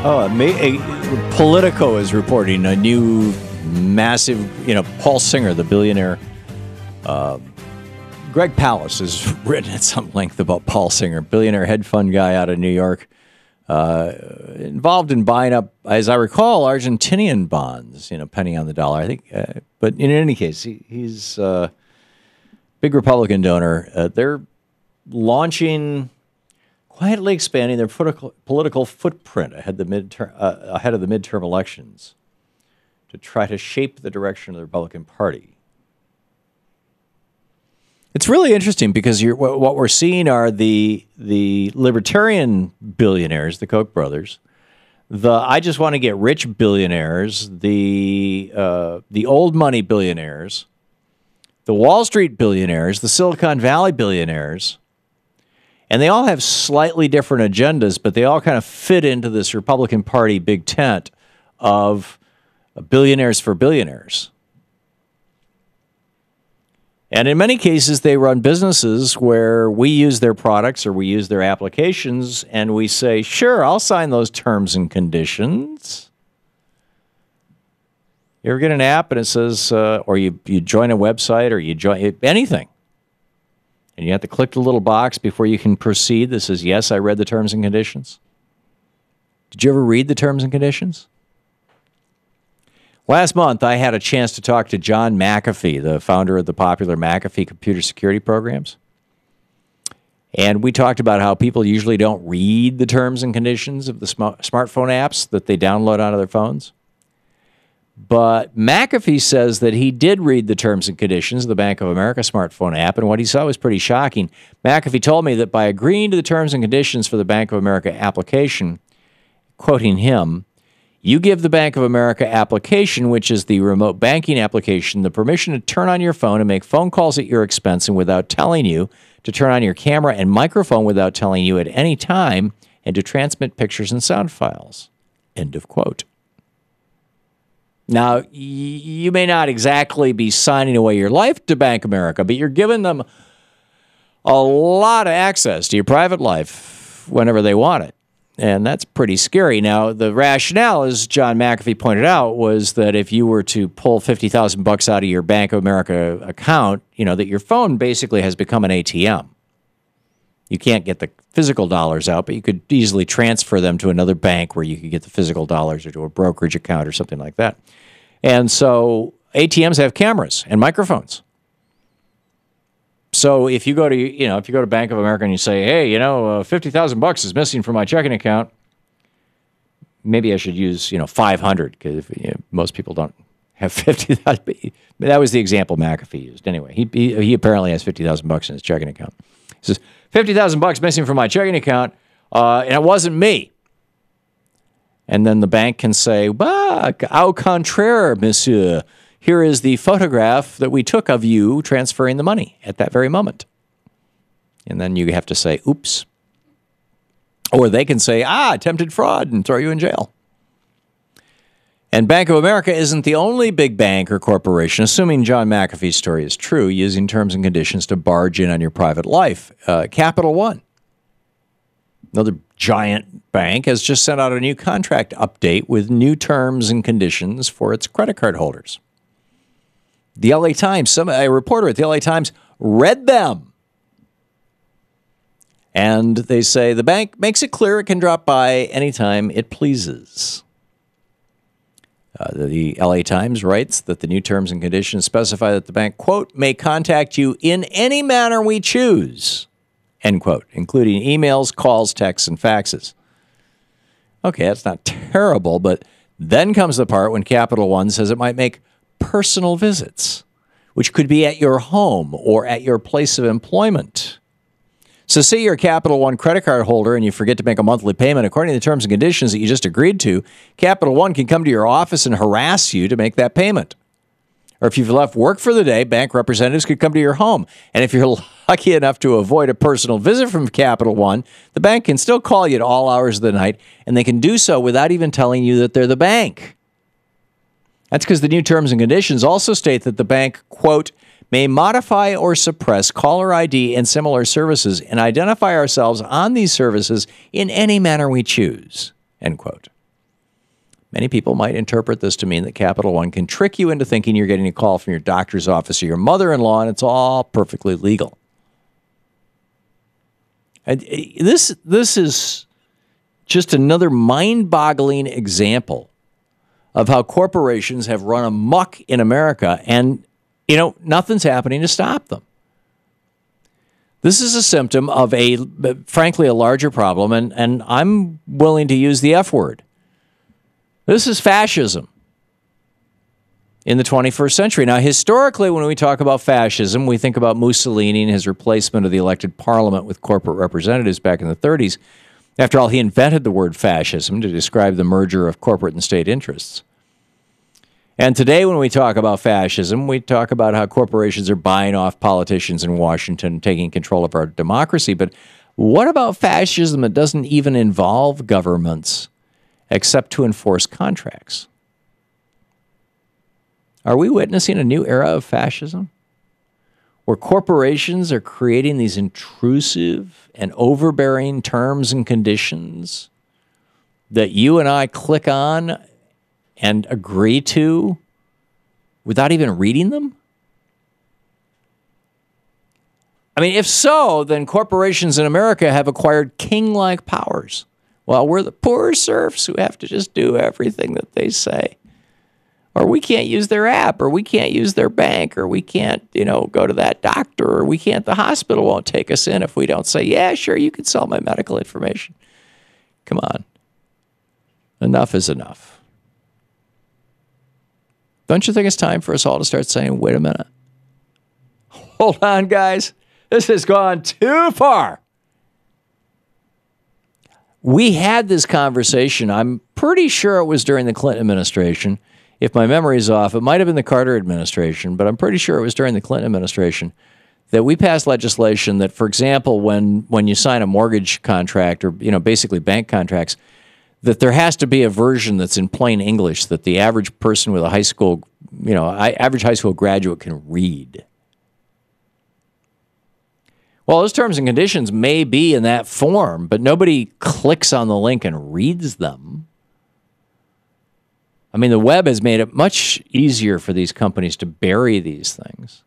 Politico is reporting a new massive, Paul Singer, the billionaire. Greg Palast has written at some length about Paul Singer, billionaire hedge fund guy out of New York, involved in buying up, as I recall, Argentinian bonds, penny on the dollar, I think. But in any case, he's a big Republican donor. They're launching, quietly expanding their political footprint ahead of the midterm elections to try to shape the direction of the Republican Party. It's really interesting because what we're seeing are the libertarian billionaires, the Koch brothers, the I just want to get rich billionaires, the old money billionaires, the Wall Street billionaires, the Silicon Valley billionaires, and they all have slightly different agendas, but they all kind of fit into this Republican Party big tent of billionaires for billionaires. And in many cases, they run businesses where we use their products or we use their applications, and we say, sure, I'll sign those terms and conditions. You ever get an app and it says, or you join a website or you join anything, and you have to click the little box before you can proceed that says, yes, I read the terms and conditions. Did you ever read the terms and conditions? Last month, I had a chance to talk to John McAfee, the founder of the popular McAfee computer security programs. And we talked about how people usually don't read the terms and conditions of the smartphone apps that they download onto their phones. But McAfee says that he did read the terms and conditions of the Bank of America smartphone app, and what he saw was pretty shocking. McAfee told me that by agreeing to the terms and conditions for the Bank of America application, quoting him, you give the Bank of America application, which is the remote banking application, the permission to turn on your phone and make phone calls at your expense and without telling you, to turn on your camera and microphone without telling you at any time, and to transmit pictures and sound files. End of quote. Now, you may not exactly be signing away your life to Bank of America, but you're giving them a lot of access to your private life whenever they want it. And that's pretty scary. Now, the rationale, as John McAfee pointed out, was that if you were to pull $50,000 out of your Bank of America account, that your phone basically has become an ATM. You can't get the physical dollars out, but you could easily transfer them to another bank where you could get the physical dollars or to a brokerage account or something like that. And so ATMs have cameras and microphones. So if you go to Bank of America and you say, hey, $50,000 is missing from my checking account, maybe I should use, 500 because most people don't have 50,000. That was the example McAfee used. Anyway, he apparently has 50,000 bucks in his checking account. He says 50,000 bucks missing from my checking account, and it wasn't me. And then the bank can say, bah, au contraire, monsieur. Here is the photograph that we took of you transferring the money at that very moment. And then you have to say, oops. Or they can say, attempted fraud, and throw you in jail. And Bank of America isn't the only big bank or corporation, assuming John McAfee's story is true, using terms and conditions to barge in on your private life. Capital One, another giant bank, has just sent out a new contract update with new terms and conditions for its credit card holders. The LA Times, a reporter at the LA Times read them. And they say the bank makes it clear it can drop by anytime it pleases. The LA Times writes that the new terms and conditions specify that the bank, quote, may contact you in any manner we choose, end quote, including emails, calls, texts, and faxes. Okay, that's not terrible, but then comes the part when Capital One says it might make personal visits, which could be at your home or at your place of employment. So say you're a Capital One credit card holder and you forget to make a monthly payment according to the terms and conditions that you just agreed to, Capital One can come to your office and harass you to make that payment. Or if you've left work for the day, bank representatives could come to your home. And if you're lucky enough to avoid a personal visit from Capital One, the bank can still call you at all hours of the night, and they can do so without even telling you that they're the bank. That's because the new terms and conditions also state that the bank, quote, may modify or suppress caller ID and similar services and identify ourselves on these services in any manner we choose, end quote. Many people might interpret this to mean that Capital One can trick you into thinking you're getting a call from your doctor's office or your mother-in-law, and it's all perfectly legal. And this is just another mind-boggling example of how corporations have run amok in America, and, nothing's happening to stop them. This is a symptom of frankly, a larger problem, and I'm willing to use the F word. This is fascism in the 21st century. Now, historically, when we talk about fascism, we think about Mussolini and his replacement of the elected parliament with corporate representatives back in the 30s. After all, he invented the word fascism to describe the merger of corporate and state interests. And today, when we talk about fascism, we talk about how corporations are buying off politicians in Washington, taking control of our democracy. But what about fascism that doesn't even involve governments except to enforce contracts? Are we witnessing a new era of fascism, where corporations are creating these intrusive and overbearing terms and conditions that you and I click on and agree to without even reading them? I mean, if so, then corporations in America have acquired king-like powers, while we're the poor serfs who have to just do everything that they say. Or we can't use their app, or we can't use their bank, or we can't, go to that doctor, or the hospital won't take us in if we don't say, yeah, sure, you can sell my medical information. Come on. Enough is enough. Don't you think it's time for us all to start saying, wait a minute. Hold on, guys. This has gone too far. We had this conversation. I'm pretty sure it was during the Clinton administration. If my memory is off, it might have been the Carter administration, but I'm pretty sure it was during the Clinton administration that we passed legislation that, for example, when you sign a mortgage contract or, basically bank contracts, that there has to be a version that's in plain English that the average person with a high school, average high school graduate can read. Well, those terms and conditions may be in that form, but nobody clicks on the link and reads them. I mean, the web has made it much easier for these companies to bury these things.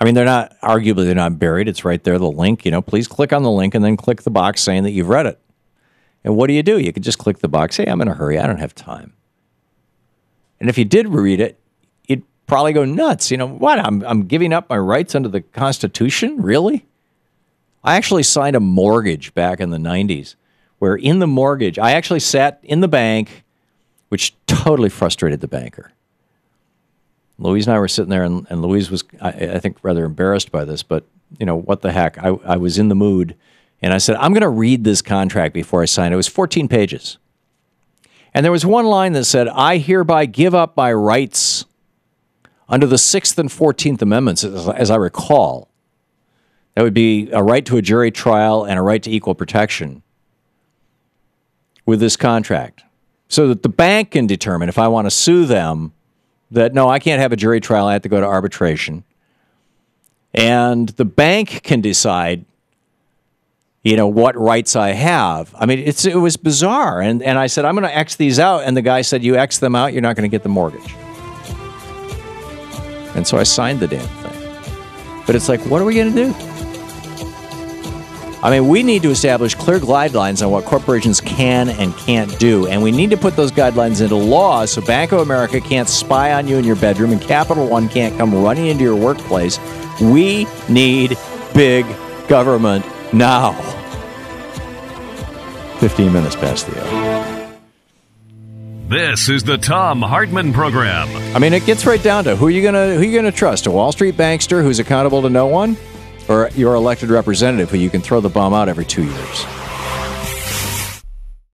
I mean, they're not buried. It's right there, the link. Please click on the link and then click the box saying that you've read it. And what do? You could just click the box, say, I'm in a hurry, I don't have time. And if you did read it, you'd probably go nuts. What? I'm giving up my rights under the Constitution? Really? I actually signed a mortgage back in the 90s. Where in the mortgage, I actually sat in the bank, which totally frustrated the banker. Louise and I were sitting there, and Louise was, I think, rather embarrassed by this, but, what the heck? I was in the mood, and I said, I'm going to read this contract before I sign it. It was 14 pages. And there was one line that said, I hereby give up my rights under the 6th and 14th Amendments, as I recall. That would be a right to a jury trial and a right to equal protection with this contract, so that the bank can determine if I want to sue them that, no, I can't have a jury trial, I have to go to arbitration. And the bank can decide, what rights I have. I mean, it was bizarre. And I said, I'm going to X these out. And the guy said, you X them out, you're not going to get the mortgage. And so I signed the damn thing. But it's like, what are we going to do? I mean, we need to establish clear guidelines on what corporations can and can't do. And we need to put those guidelines into law so Bank of America can't spy on you in your bedroom and Capital One can't come running into your workplace. We need big government now. 15 minutes past the hour. This is the Thom Hartmann Program. I mean, it gets right down to who you gonna trust? A Wall Street bankster who's accountable to no one? Or your elected representative who you can throw the bomb out every 2 years?